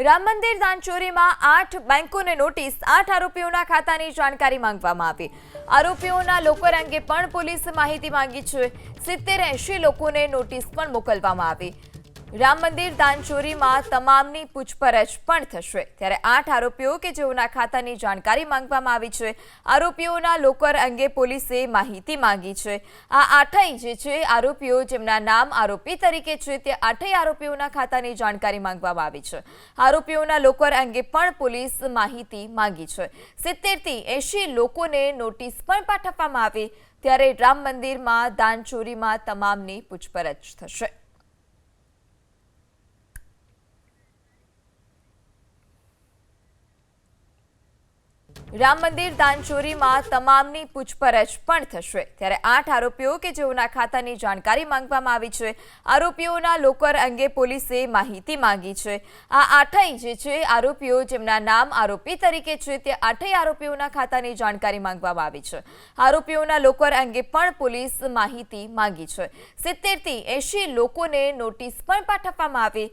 રામ મંદિર દાનચોરીમાં 8 બેંકોને નોટિસ, 8 આરોપીઓના ખાતાની જાણકારી માંગવામાં આવી। આરોપીઓના લોકર અંગે પણ પોલીસે માહિતી માંગી છે। 70-80 લોકોને નોટિસ પણ મોકલવામાં આવી। રામ મંદિર દાનચોરીમાં તમામની પૂછપરછ પણ થશે, ત્યારે 8 આરોપીઓ કે જેઓના ખાતાની જાણકારી માંગવામાં આવી છે। આરોપીઓના લોકર અંગે પોલીસે માહિતી માંગી છે। આ 8 જે છે આરોપીઓ જેમના નામ આરોપી તરીકે છે તે 8 આરોપીઓના ખાતાની જાણકારી માંગવામાં આવી છે। આરોપીઓના લોકર અંગે પણ પોલીસ માહિતી માંગી છે। 70-80 લોકોને નોટિસ પણ પાઠવવામાં આવી, ત્યારે રામ મંદિરમાં દાનચોરીમાં તમામની પૂછપરછ થશે। રામ મંદિર દાનચોરીમાં તમામની પૂછપરછ પણ થશે, ત્યારે 8 આરોપીઓ કે જેઓના ખાતાની જાણકારી માંગવામાં આવી છે। આરોપીઓના લોકર અંગે પોલીસે માહિતી માંગી છે। આ 8 જે છે આરોપીઓ જેમના નામ આરોપી તરીકે છે તે 8 આરોપીઓના ખાતાની જાણકારી માંગવામાં આવી છે। આરોપીઓના લોકર અંગે પણ પોલીસ માહિતી માંગી છે। 70-80 લોકોને નોટિસ પણ પાઠવવામાં આવી,